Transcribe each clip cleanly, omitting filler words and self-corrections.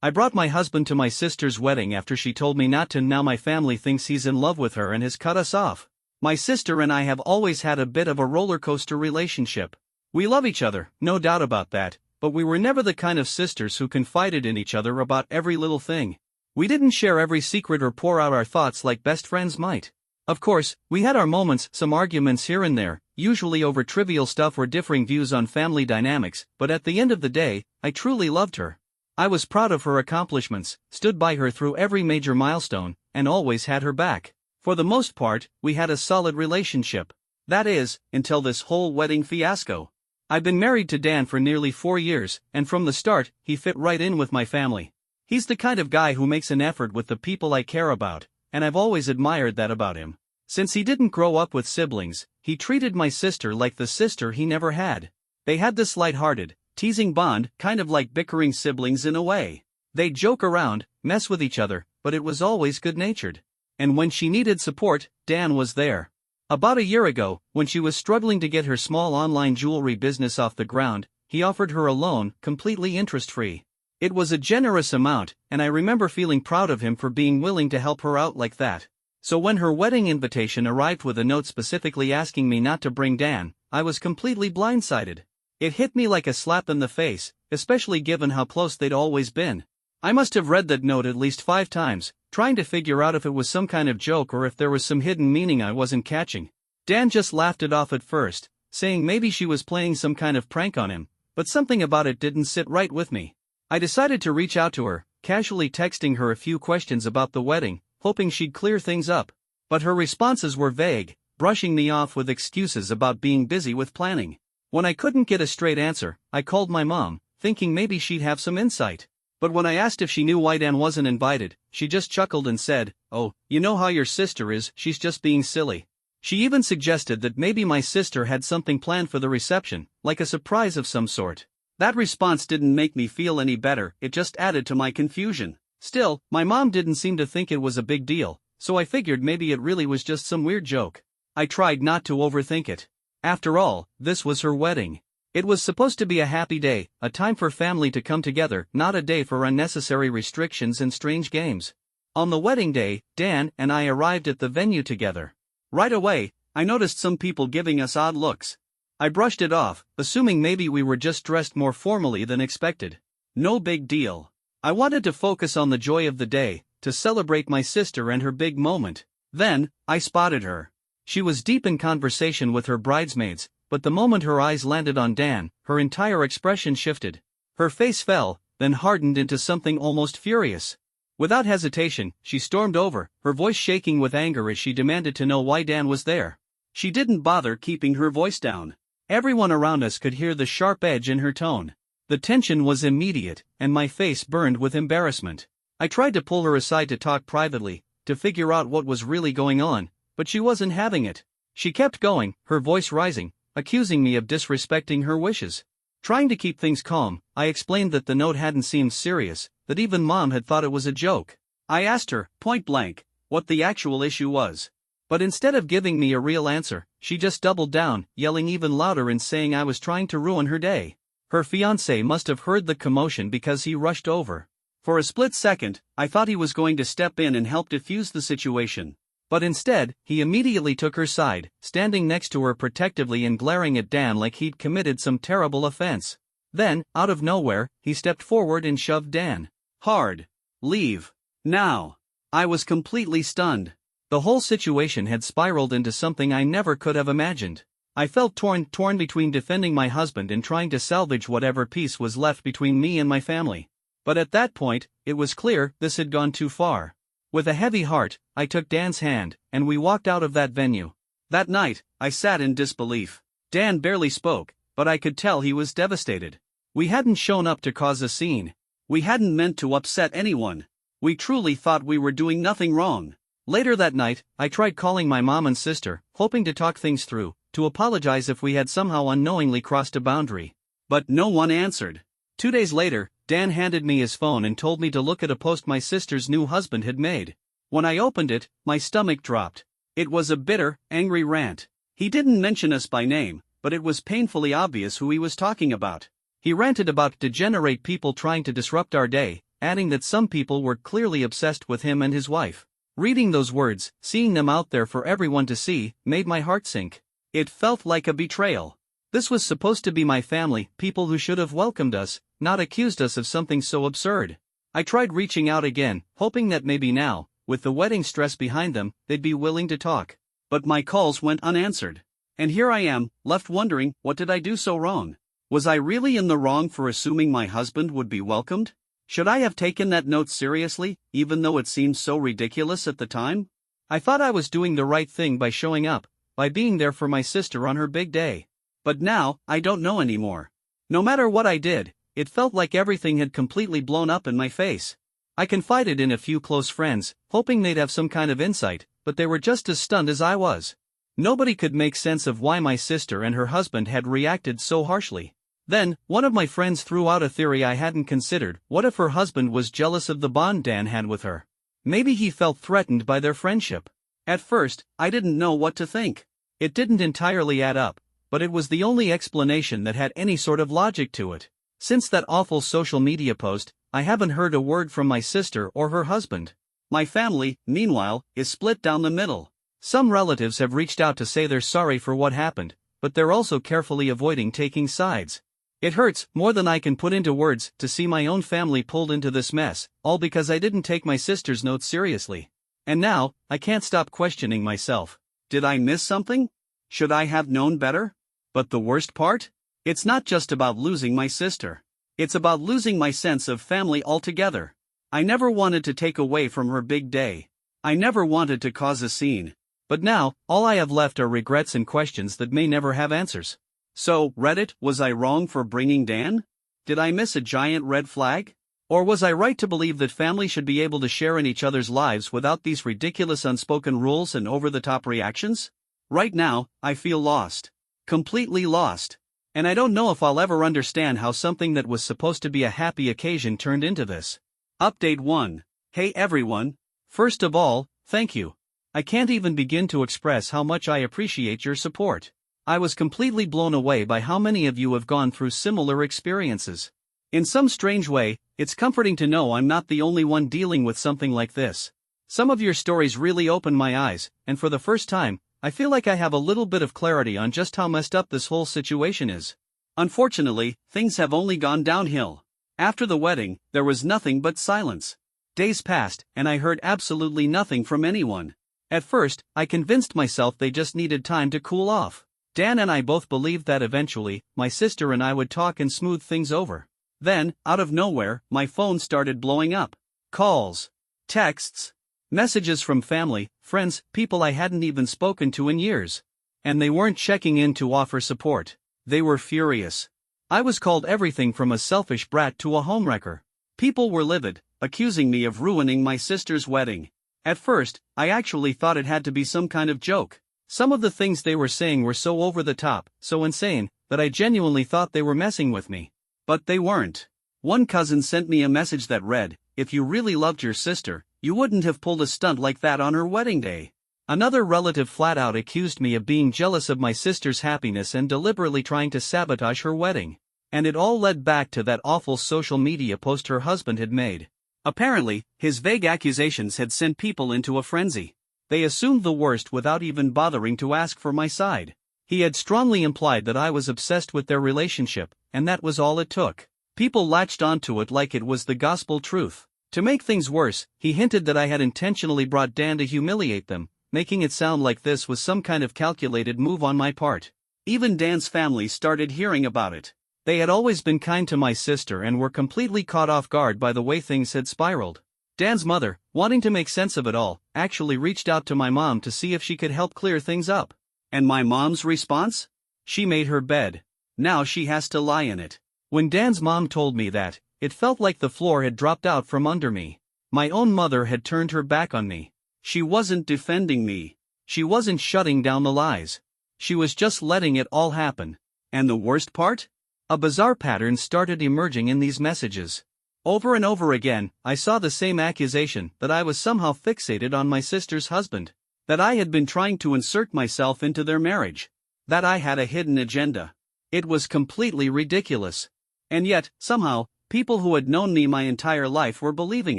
I brought my husband to my sister's wedding after she told me not to. Now my family thinks he's in love with her and has cut us off. My sister and I have always had a bit of a roller coaster relationship. We love each other, no doubt about that, but we were never the kind of sisters who confided in each other about every little thing. We didn't share every secret or pour out our thoughts like best friends might. Of course, we had our moments, some arguments here and there, usually over trivial stuff or differing views on family dynamics, but at the end of the day, I truly loved her. I was proud of her accomplishments, stood by her through every major milestone, and always had her back. For the most part, we had a solid relationship. That is, until this whole wedding fiasco. I've been married to Dan for nearly 4 years, and from the start, he fit right in with my family. He's the kind of guy who makes an effort with the people I care about, and I've always admired that about him. Since he didn't grow up with siblings, he treated my sister like the sister he never had. They had this light-hearted, teasing bond, kind of like bickering siblings in a way. They'd joke around, mess with each other, but it was always good-natured. And when she needed support, Dan was there. About a year ago, when she was struggling to get her small online jewelry business off the ground, he offered her a loan, completely interest-free. It was a generous amount, and I remember feeling proud of him for being willing to help her out like that. So when her wedding invitation arrived with a note specifically asking me not to bring Dan, I was completely blindsided. It hit me like a slap in the face, especially given how close they'd always been. I must have read that note at least 5 times, trying to figure out if it was some kind of joke or if there was some hidden meaning I wasn't catching. Dan just laughed it off at first, saying maybe she was playing some kind of prank on him, but something about it didn't sit right with me. I decided to reach out to her, casually texting her a few questions about the wedding, hoping she'd clear things up. But her responses were vague, brushing me off with excuses about being busy with planning. When I couldn't get a straight answer, I called my mom, thinking maybe she'd have some insight. But when I asked if she knew why Dan wasn't invited, she just chuckled and said, "Oh, you know how your sister is, she's just being silly." She even suggested that maybe my sister had something planned for the reception, like a surprise of some sort. That response didn't make me feel any better, it just added to my confusion. Still, my mom didn't seem to think it was a big deal, so I figured maybe it really was just some weird joke. I tried not to overthink it. After all, this was her wedding. It was supposed to be a happy day, a time for family to come together, not a day for unnecessary restrictions and strange games. On the wedding day, Dan and I arrived at the venue together. Right away, I noticed some people giving us odd looks. I brushed it off, assuming maybe we were just dressed more formally than expected. No big deal. I wanted to focus on the joy of the day, to celebrate my sister and her big moment. Then, I spotted her. She was deep in conversation with her bridesmaids, but the moment her eyes landed on Dan, her entire expression shifted. Her face fell, then hardened into something almost furious. Without hesitation, she stormed over, her voice shaking with anger as she demanded to know why Dan was there. She didn't bother keeping her voice down. Everyone around us could hear the sharp edge in her tone. The tension was immediate, and my face burned with embarrassment. I tried to pull her aside to talk privately, to figure out what was really going on, but she wasn't having it. She kept going, her voice rising, accusing me of disrespecting her wishes. Trying to keep things calm, I explained that the note hadn't seemed serious, that even Mom had thought it was a joke. I asked her, point blank, what the actual issue was. But instead of giving me a real answer, she just doubled down, yelling even louder and saying I was trying to ruin her day. Her fiancé must have heard the commotion because he rushed over. For a split second, I thought he was going to step in and help defuse the situation. But instead, he immediately took her side, standing next to her protectively and glaring at Dan like he'd committed some terrible offense. Then, out of nowhere, he stepped forward and shoved Dan hard. Leave. Now. I was completely stunned. The whole situation had spiraled into something I never could have imagined. I felt torn between defending my husband and trying to salvage whatever peace was left between me and my family. But at that point, it was clear this had gone too far. With a heavy heart, I took Dan's hand, and we walked out of that venue. That night, I sat in disbelief. Dan barely spoke, but I could tell he was devastated. We hadn't shown up to cause a scene. We hadn't meant to upset anyone. We truly thought we were doing nothing wrong. Later that night, I tried calling my mom and sister, hoping to talk things through, to apologize if we had somehow unknowingly crossed a boundary. But no one answered. 2 days later, Dan handed me his phone and told me to look at a post my sister's new husband had made. When I opened it, my stomach dropped. It was a bitter, angry rant. He didn't mention us by name, but it was painfully obvious who he was talking about. He ranted about degenerate people trying to disrupt our day, adding that some people were clearly obsessed with him and his wife. Reading those words, seeing them out there for everyone to see, made my heart sink. It felt like a betrayal. This was supposed to be my family, people who should have welcomed us, not accused us of something so absurd. I tried reaching out again, hoping that maybe now, with the wedding stress behind them, they'd be willing to talk. But my calls went unanswered. And here I am, left wondering, what did I do so wrong? Was I really in the wrong for assuming my husband would be welcomed? Should I have taken that note seriously, even though it seemed so ridiculous at the time? I thought I was doing the right thing by showing up, by being there for my sister on her big day. But now, I don't know anymore. No matter what I did, it felt like everything had completely blown up in my face. I confided in a few close friends, hoping they'd have some kind of insight, but they were just as stunned as I was. Nobody could make sense of why my sister and her husband had reacted so harshly. Then, one of my friends threw out a theory I hadn't considered. What if her husband was jealous of the bond Dan had with her? Maybe he felt threatened by their friendship. At first, I didn't know what to think. It didn't entirely add up, but it was the only explanation that had any sort of logic to it. Since that awful social media post, I haven't heard a word from my sister or her husband. My family, meanwhile, is split down the middle. Some relatives have reached out to say they're sorry for what happened, but they're also carefully avoiding taking sides. It hurts, more than I can put into words, to see my own family pulled into this mess, all because I didn't take my sister's notes seriously. And now, I can't stop questioning myself. Did I miss something? Should I have known better? But the worst part? It's not just about losing my sister. It's about losing my sense of family altogether. I never wanted to take away from her big day. I never wanted to cause a scene. But now, all I have left are regrets and questions that may never have answers. So, Reddit, was I wrong for bringing Dan? Did I miss a giant red flag? Or was I right to believe that family should be able to share in each other's lives without these ridiculous unspoken rules and over-the-top reactions? Right now, I feel lost. Completely lost. And I don't know if I'll ever understand how something that was supposed to be a happy occasion turned into this. Update 1. Hey everyone. First of all, thank you. I can't even begin to express how much I appreciate your support. I was completely blown away by how many of you have gone through similar experiences. In some strange way, it's comforting to know I'm not the only one dealing with something like this. Some of your stories really opened my eyes, and for the first time, I feel like I have a little bit of clarity on just how messed up this whole situation is. Unfortunately, things have only gone downhill. After the wedding, there was nothing but silence. Days passed, and I heard absolutely nothing from anyone. At first, I convinced myself they just needed time to cool off. Dan and I both believed that eventually, my sister and I would talk and smooth things over. Then, out of nowhere, my phone started blowing up. Calls, texts, messages from family, friends, people I hadn't even spoken to in years. And they weren't checking in to offer support. They were furious. I was called everything from a selfish brat to a homewrecker. People were livid, accusing me of ruining my sister's wedding. At first, I actually thought it had to be some kind of joke. Some of the things they were saying were so over the top, so insane, that I genuinely thought they were messing with me. But they weren't. One cousin sent me a message that read, "If you really loved your sister, you wouldn't have pulled a stunt like that on her wedding day." Another relative flat out accused me of being jealous of my sister's happiness and deliberately trying to sabotage her wedding. And it all led back to that awful social media post her husband had made. Apparently, his vague accusations had sent people into a frenzy. They assumed the worst without even bothering to ask for my side. He had strongly implied that I was obsessed with their relationship, and that was all it took. People latched onto it like it was the gospel truth. To make things worse, he hinted that I had intentionally brought Dan to humiliate them, making it sound like this was some kind of calculated move on my part. Even Dan's family started hearing about it. They had always been kind to my sister and were completely caught off guard by the way things had spiraled. Dan's mother, wanting to make sense of it all, actually reached out to my mom to see if she could help clear things up. And my mom's response? She made her bed. Now she has to lie in it. When Dan's mom told me that, it felt like the floor had dropped out from under me. My own mother had turned her back on me. She wasn't defending me. She wasn't shutting down the lies. She was just letting it all happen. And the worst part? A bizarre pattern started emerging in these messages. Over and over again, I saw the same accusation that I was somehow fixated on my sister's husband. That I had been trying to insert myself into their marriage. That I had a hidden agenda. It was completely ridiculous. And yet, somehow, People who had known me my entire life were believing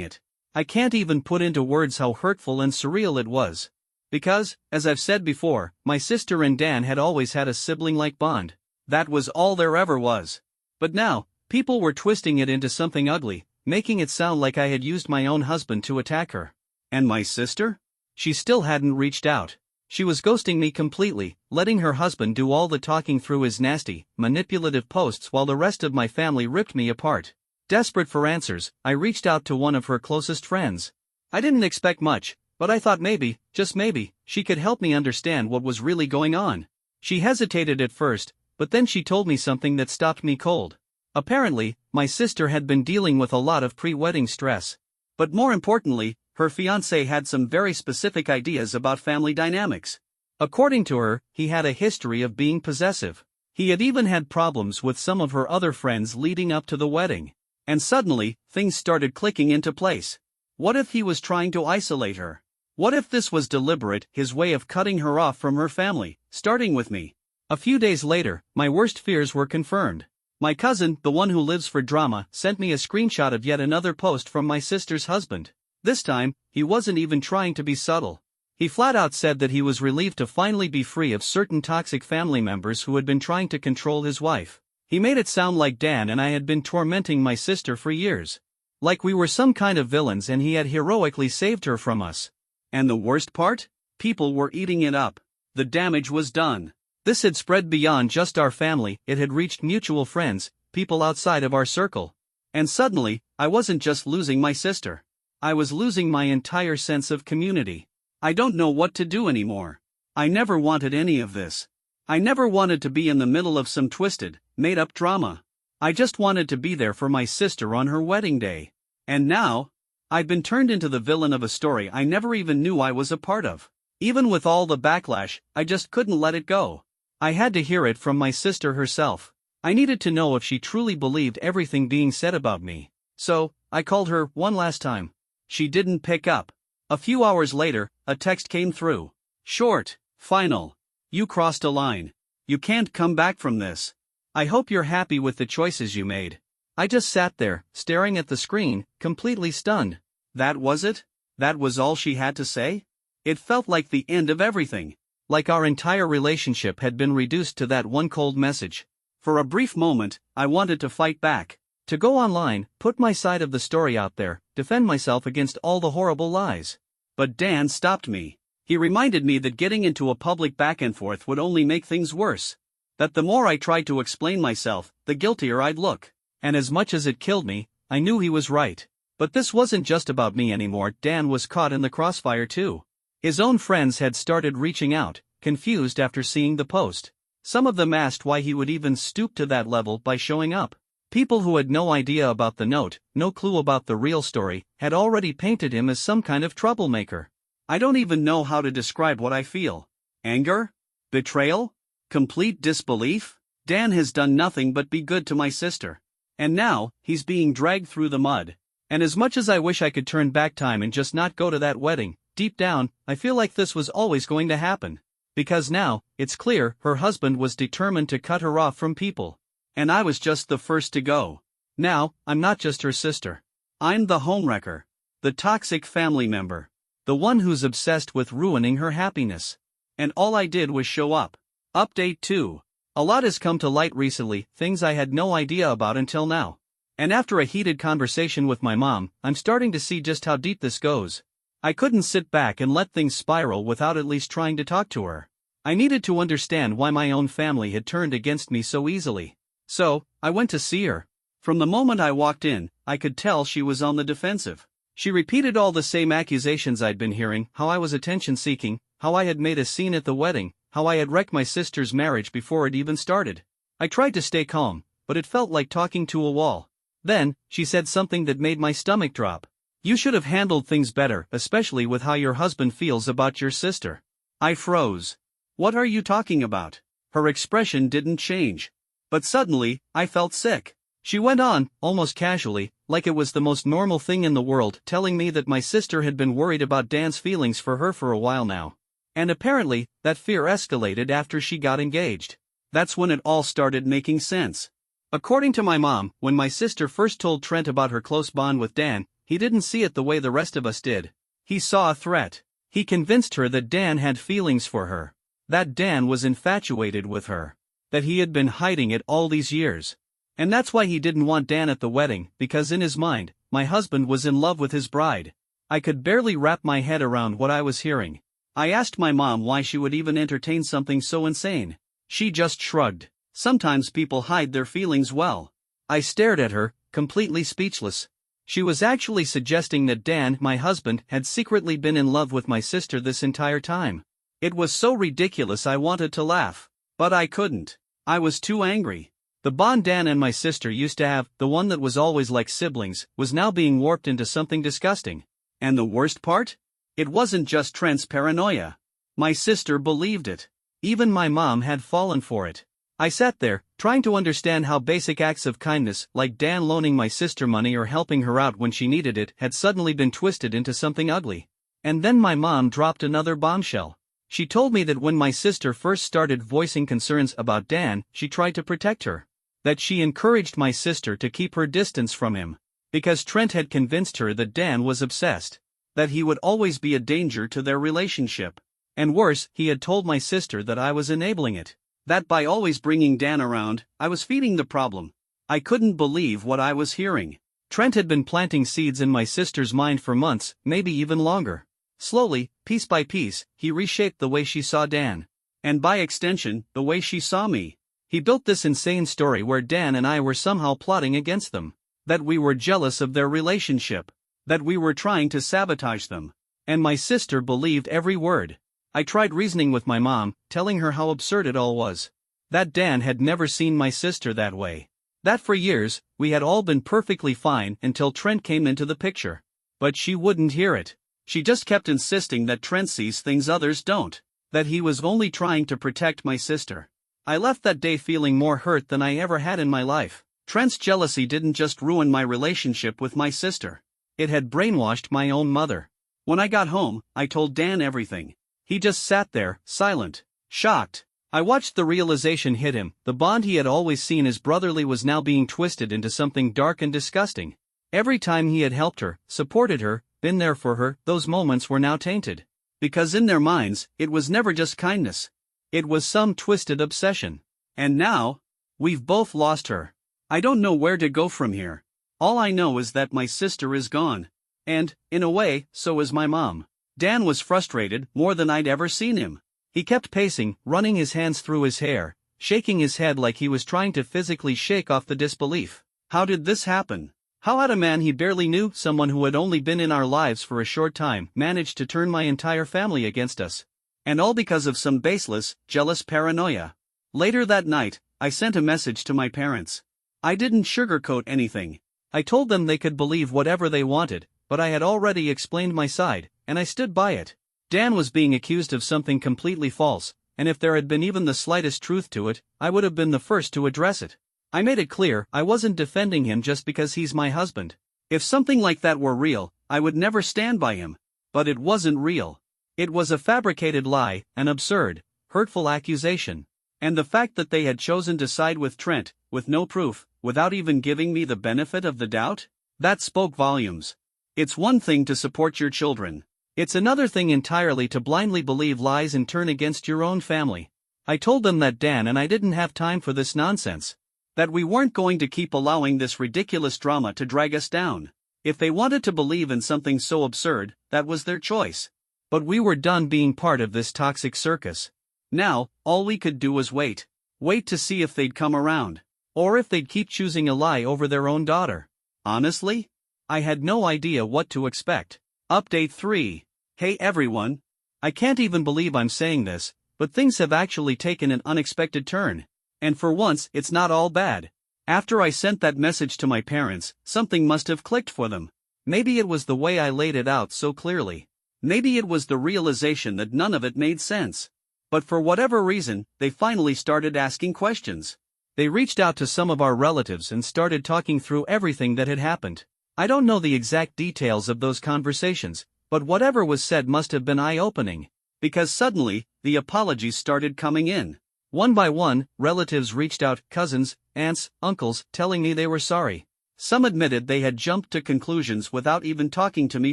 it. I can't even put into words how hurtful and surreal it was. Because, as I've said before, my sister and Dan had always had a sibling-like bond. That was all there ever was. But now, people were twisting it into something ugly, making it sound like I had used my own husband to attack her. And my sister? She still hadn't reached out. She was ghosting me completely, letting her husband do all the talking through his nasty, manipulative posts while the rest of my family ripped me apart. Desperate for answers, I reached out to one of her closest friends. I didn't expect much, but I thought maybe, just maybe, she could help me understand what was really going on. She hesitated at first, but then she told me something that stopped me cold. Apparently, my sister had been dealing with a lot of pre-wedding stress. But more importantly, her fiancé had some very specific ideas about family dynamics. According to her, he had a history of being possessive. He had even had problems with some of her other friends leading up to the wedding. And suddenly, things started clicking into place. What if he was trying to isolate her? What if this was deliberate, his way of cutting her off from her family, starting with me? A few days later, my worst fears were confirmed. My cousin, the one who lives for drama, sent me a screenshot of yet another post from my sister's husband. This time, he wasn't even trying to be subtle. He flat out said that he was relieved to finally be free of certain toxic family members who had been trying to control his wife. He made it sound like Dan and I had been tormenting my sister for years. Like we were some kind of villains and he had heroically saved her from us. And the worst part? People were eating it up. The damage was done. This had spread beyond just our family, it had reached mutual friends, people outside of our circle. And suddenly, I wasn't just losing my sister. I was losing my entire sense of community. I don't know what to do anymore. I never wanted any of this. I never wanted to be in the middle of some twisted, made-up drama. I just wanted to be there for my sister on her wedding day. And now, I'd been turned into the villain of a story I never even knew I was a part of. Even with all the backlash, I just couldn't let it go. I had to hear it from my sister herself. I needed to know if she truly believed everything being said about me. So, I called her one last time. She didn't pick up. A few hours later, a text came through. Short, final. You crossed a line. You can't come back from this. I hope you're happy with the choices you made. I just sat there, staring at the screen, completely stunned. That was it? That was all she had to say? It felt like the end of everything. Like our entire relationship had been reduced to that one cold message. For a brief moment, I wanted to fight back. To go online, put my side of the story out there, defend myself against all the horrible lies. But Dan stopped me. He reminded me that getting into a public back and forth would only make things worse. That the more I tried to explain myself, the guiltier I'd look. And as much as it killed me, I knew he was right. But this wasn't just about me anymore, Dan was caught in the crossfire too. His own friends had started reaching out, confused after seeing the post. Some of them asked why he would even stoop to that level by showing up. People who had no idea about the note, no clue about the real story, had already painted him as some kind of troublemaker. I don't even know how to describe what I feel. Anger? Betrayal? Complete disbelief? Dan has done nothing but be good to my sister. And now, he's being dragged through the mud. And as much as I wish I could turn back time and just not go to that wedding, deep down, I feel like this was always going to happen. Because now, it's clear, her husband was determined to cut her off from people. And I was just the first to go. Now, I'm not just her sister. I'm the homewrecker. The toxic family member. The one who's obsessed with ruining her happiness. And all I did was show up. Update 2. A lot has come to light recently, things I had no idea about until now. And after a heated conversation with my mom, I'm starting to see just how deep this goes. I couldn't sit back and let things spiral without at least trying to talk to her. I needed to understand why my own family had turned against me so easily. So, I went to see her. From the moment I walked in, I could tell she was on the defensive. She repeated all the same accusations I'd been hearing, how I was attention-seeking, how I had made a scene at the wedding, how I had wrecked my sister's marriage before it even started. I tried to stay calm, but it felt like talking to a wall. Then, she said something that made my stomach drop. You should have handled things better, especially with how your husband feels about your sister. I froze. What are you talking about? Her expression didn't change. But suddenly, I felt sick. She went on, almost casually, like it was the most normal thing in the world, telling me that my sister had been worried about Dan's feelings for her for a while now. And apparently, that fear escalated after she got engaged. That's when it all started making sense. According to my mom, when my sister first told Trent about her close bond with Dan, he didn't see it the way the rest of us did. He saw a threat. He convinced her that Dan had feelings for her. That Dan was infatuated with her. That he had been hiding it all these years. And that's why he didn't want Dan at the wedding, because in his mind, my husband was in love with his bride. I could barely wrap my head around what I was hearing. I asked my mom why she would even entertain something so insane. She just shrugged. Sometimes people hide their feelings well. I stared at her, completely speechless. She was actually suggesting that Dan, my husband, had secretly been in love with my sister this entire time. It was so ridiculous I wanted to laugh. But I couldn't. I was too angry. The bond Dan and my sister used to have, the one that was always like siblings, was now being warped into something disgusting. And the worst part? It wasn't just Trent's paranoia. My sister believed it. Even my mom had fallen for it. I sat there, trying to understand how basic acts of kindness, like Dan loaning my sister money or helping her out when she needed it, had suddenly been twisted into something ugly. And then my mom dropped another bombshell. She told me that when my sister first started voicing concerns about Dan, she tried to protect her. That she encouraged my sister to keep her distance from him. Because Trent had convinced her that Dan was obsessed. That he would always be a danger to their relationship. And worse, he had told my sister that I was enabling it. That by always bringing Dan around, I was feeding the problem. I couldn't believe what I was hearing. Trent had been planting seeds in my sister's mind for months, maybe even longer. Slowly, piece by piece, he reshaped the way she saw Dan. And by extension, the way she saw me. He built this insane story where Dan and I were somehow plotting against them. That we were jealous of their relationship. That we were trying to sabotage them. And my sister believed every word. I tried reasoning with my mom, telling her how absurd it all was. That Dan had never seen my sister that way. That for years, we had all been perfectly fine until Trent came into the picture. But she wouldn't hear it. She just kept insisting that Trent sees things others don't. That he was only trying to protect my sister. I left that day feeling more hurt than I ever had in my life. Trent's jealousy didn't just ruin my relationship with my sister. It had brainwashed my own mother. When I got home, I told Dan everything. He just sat there, silent, shocked. I watched the realization hit him. The bond he had always seen as brotherly was now being twisted into something dark and disgusting. Every time he had helped her, supported her, been there for her, those moments were now tainted. Because in their minds, it was never just kindness. It was some twisted obsession. And now, we've both lost her. I don't know where to go from here. All I know is that my sister is gone. And, in a way, so is my mom. Dan was frustrated, more than I'd ever seen him. He kept pacing, running his hands through his hair, shaking his head like he was trying to physically shake off the disbelief. How did this happen? How had a man he barely knew, someone who had only been in our lives for a short time, managed to turn my entire family against us? And all because of some baseless, jealous paranoia. Later that night, I sent a message to my parents. I didn't sugarcoat anything. I told them they could believe whatever they wanted, but I had already explained my side, and I stood by it. Dan was being accused of something completely false, and if there had been even the slightest truth to it, I would have been the first to address it. I made it clear I wasn't defending him just because he's my husband. If something like that were real, I would never stand by him. But it wasn't real. It was a fabricated lie, an absurd, hurtful accusation. And the fact that they had chosen to side with Trent, with no proof, without even giving me the benefit of the doubt, that spoke volumes. It's one thing to support your children. It's another thing entirely to blindly believe lies and turn against your own family. I told them that Dan and I didn't have time for this nonsense. That we weren't going to keep allowing this ridiculous drama to drag us down. If they wanted to believe in something so absurd, that was their choice. But we were done being part of this toxic circus. Now, all we could do was wait. Wait to see if they'd come around. Or if they'd keep choosing a lie over their own daughter. Honestly? I had no idea what to expect. Update 3. Hey everyone. I can't even believe I'm saying this, but things have actually taken an unexpected turn. And for once, it's not all bad. After I sent that message to my parents, something must have clicked for them. Maybe it was the way I laid it out so clearly. Maybe it was the realization that none of it made sense. But for whatever reason, they finally started asking questions. They reached out to some of our relatives and started talking through everything that had happened. I don't know the exact details of those conversations, but whatever was said must have been eye-opening. Because suddenly, the apologies started coming in. One by one, relatives reached out, cousins, aunts, uncles, telling me they were sorry. Some admitted they had jumped to conclusions without even talking to me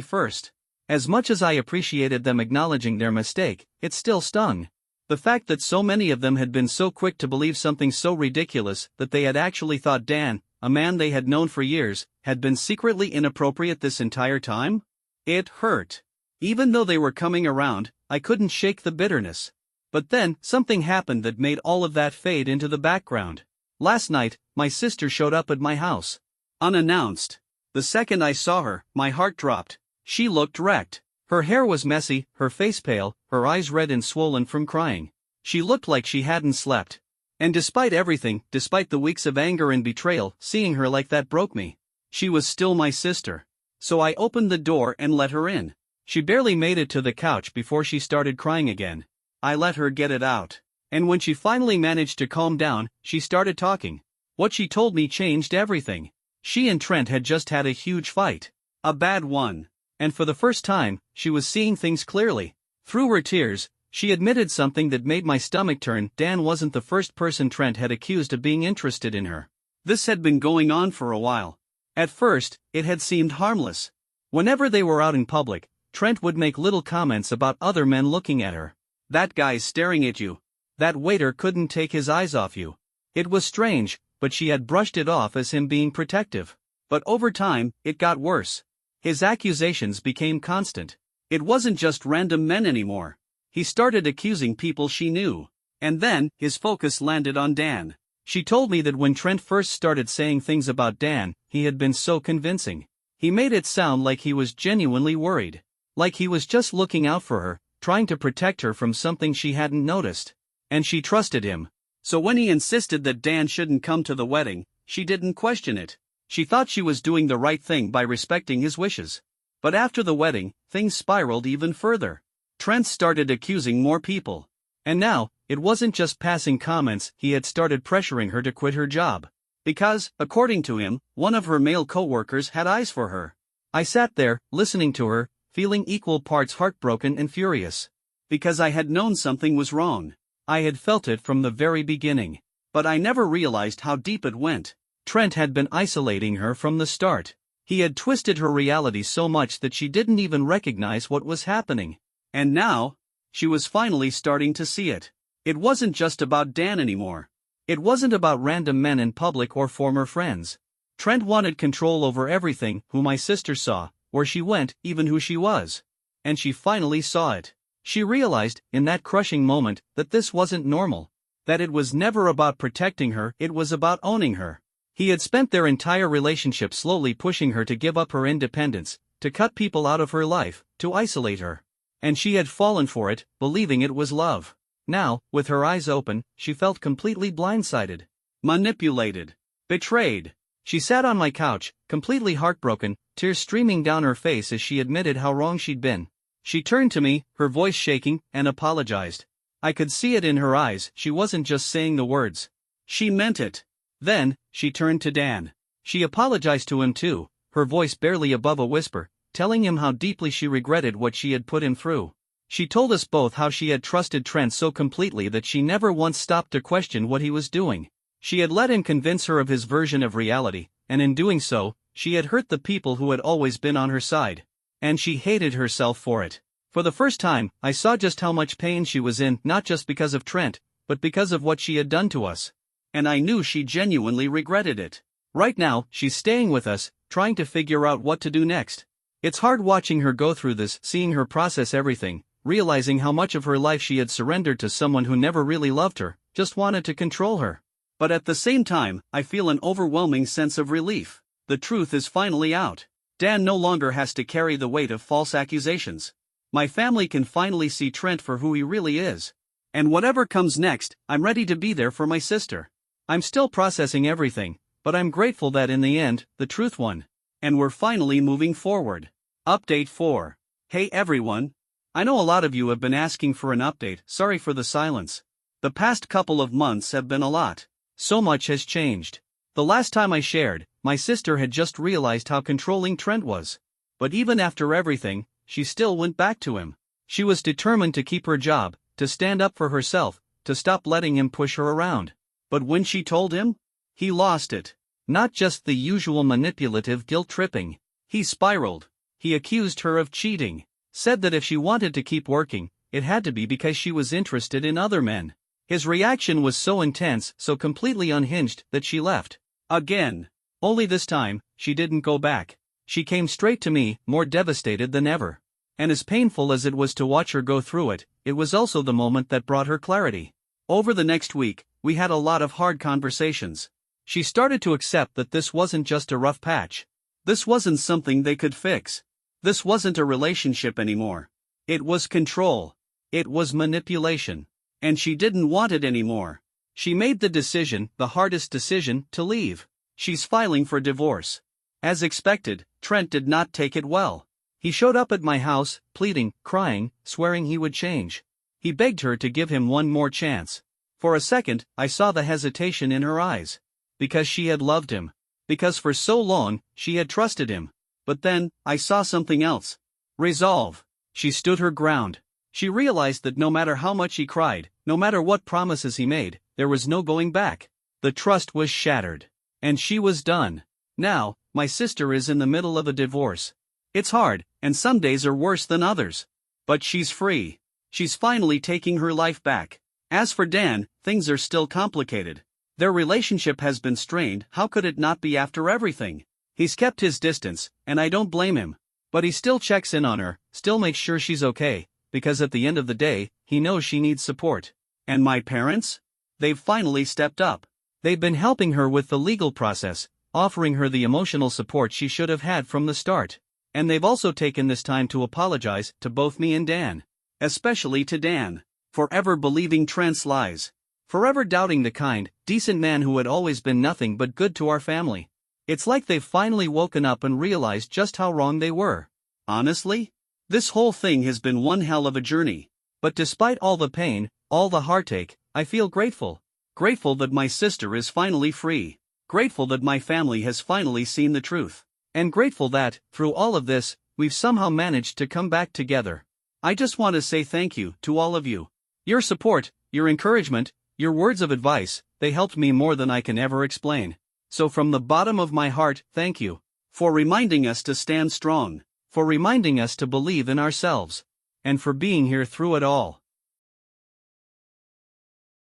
first. As much as I appreciated them acknowledging their mistake, it still stung. The fact that so many of them had been so quick to believe something so ridiculous that they had actually thought Dan, a man they had known for years, had been secretly inappropriate this entire time? It hurt. Even though they were coming around, I couldn't shake the bitterness. But then, something happened that made all of that fade into the background. Last night, my sister showed up at my house. Unannounced. The second I saw her, my heart dropped. She looked wrecked. Her hair was messy, her face pale, her eyes red and swollen from crying. She looked like she hadn't slept. And despite everything, despite the weeks of anger and betrayal, seeing her like that broke me. She was still my sister. So I opened the door and let her in. She barely made it to the couch before she started crying again. I let her get it out. And when she finally managed to calm down, she started talking. What she told me changed everything. She and Trent had just had a huge fight. A bad one. And for the first time, she was seeing things clearly. Through her tears, she admitted something that made my stomach turn. Dan wasn't the first person Trent had accused of being interested in her. This had been going on for a while. At first, it had seemed harmless. Whenever they were out in public, Trent would make little comments about other men looking at her. That guy's staring at you. That waiter couldn't take his eyes off you. It was strange, but she had brushed it off as him being protective. But over time, it got worse. His accusations became constant. It wasn't just random men anymore. He started accusing people she knew. And then, his focus landed on Dan. She told me that when Trent first started saying things about Dan, he had been so convincing. He made it sound like he was genuinely worried. Like he was just looking out for her, trying to protect her from something she hadn't noticed. And she trusted him. So when he insisted that Dan shouldn't come to the wedding, she didn't question it. She thought she was doing the right thing by respecting his wishes. But after the wedding, things spiraled even further. Trent started accusing more people. And now, it wasn't just passing comments, he had started pressuring her to quit her job. Because, according to him, one of her male co-workers had eyes for her. I sat there, listening to her, feeling equal parts heartbroken and furious. Because I had known something was wrong. I had felt it from the very beginning. But I never realized how deep it went. Trent had been isolating her from the start. He had twisted her reality so much that she didn't even recognize what was happening. And now, she was finally starting to see it. It wasn't just about Dan anymore. It wasn't about random men in public or former friends. Trent wanted control over everything, who my sister saw, where she went, even who she was. And she finally saw it. She realized, in that crushing moment, that this wasn't normal. That it was never about protecting her, it was about owning her. He had spent their entire relationship slowly pushing her to give up her independence, to cut people out of her life, to isolate her. And she had fallen for it, believing it was love. Now, with her eyes open, she felt completely blindsided. Manipulated. Betrayed. She sat on my couch, completely heartbroken, tears streaming down her face as she admitted how wrong she'd been. She turned to me, her voice shaking, and apologized. I could see it in her eyes, she wasn't just saying the words. She meant it. Then, she turned to Dan. She apologized to him too, her voice barely above a whisper, telling him how deeply she regretted what she had put him through. She told us both how she had trusted Trent so completely that she never once stopped to question what he was doing. She had let him convince her of his version of reality, and in doing so, she had hurt the people who had always been on her side. And she hated herself for it. For the first time, I saw just how much pain she was in, not just because of Trent, but because of what she had done to us. And I knew she genuinely regretted it. Right now, she's staying with us, trying to figure out what to do next. It's hard watching her go through this, seeing her process everything, realizing how much of her life she had surrendered to someone who never really loved her, just wanted to control her. But at the same time, I feel an overwhelming sense of relief. The truth is finally out. Dan no longer has to carry the weight of false accusations. My family can finally see Trent for who he really is. And whatever comes next, I'm ready to be there for my sister. I'm still processing everything, but I'm grateful that in the end, the truth won. And we're finally moving forward. Update 4. Hey everyone. I know a lot of you have been asking for an update, sorry for the silence. The past couple of months have been a lot. So much has changed. The last time I shared, my sister had just realized how controlling Trent was. But even after everything, she still went back to him. She was determined to keep her job, to stand up for herself, to stop letting him push her around. But when she told him, he lost it. Not just the usual manipulative guilt-tripping. He spiraled. He accused her of cheating. Said that if she wanted to keep working, it had to be because she was interested in other men. His reaction was so intense, so completely unhinged, that she left. Again. Only this time, she didn't go back. She came straight to me, more devastated than ever. And as painful as it was to watch her go through it, it was also the moment that brought her clarity. Over the next week, we had a lot of hard conversations. She started to accept that this wasn't just a rough patch. This wasn't something they could fix. This wasn't a relationship anymore. It was control. It was manipulation. And she didn't want it anymore. She made the decision, the hardest decision, to leave. She's filing for divorce. As expected, Trent did not take it well. He showed up at my house, pleading, crying, swearing he would change. He begged her to give him one more chance. For a second, I saw the hesitation in her eyes. Because she had loved him. Because for so long, she had trusted him. But then, I saw something else. Resolve. She stood her ground. She realized that no matter how much he cried, no matter what promises he made, there was no going back. The trust was shattered. And she was done. Now, my sister is in the middle of a divorce. It's hard, and some days are worse than others. But she's free. She's finally taking her life back. As for Dan, things are still complicated. Their relationship has been strained. How could it not be after everything? He's kept his distance, and I don't blame him. But he still checks in on her, still makes sure she's okay, because at the end of the day, he knows she needs support. And my parents? They've finally stepped up. They've been helping her with the legal process, offering her the emotional support she should have had from the start. And they've also taken this time to apologize to both me and Dan. Especially to Dan. Forever believing Trent's lies. Forever doubting the kind, decent man who had always been nothing but good to our family. It's like they've finally woken up and realized just how wrong they were. Honestly? This whole thing has been one hell of a journey. But despite all the pain, all the heartache, I feel grateful. Grateful that my sister is finally free. Grateful that my family has finally seen the truth. And grateful that, through all of this, we've somehow managed to come back together. I just want to say thank you to all of you. Your support, your encouragement, your words of advice, they helped me more than I can ever explain. So from the bottom of my heart, thank you. For reminding us to stand strong. For reminding us to believe in ourselves. And for being here through it all.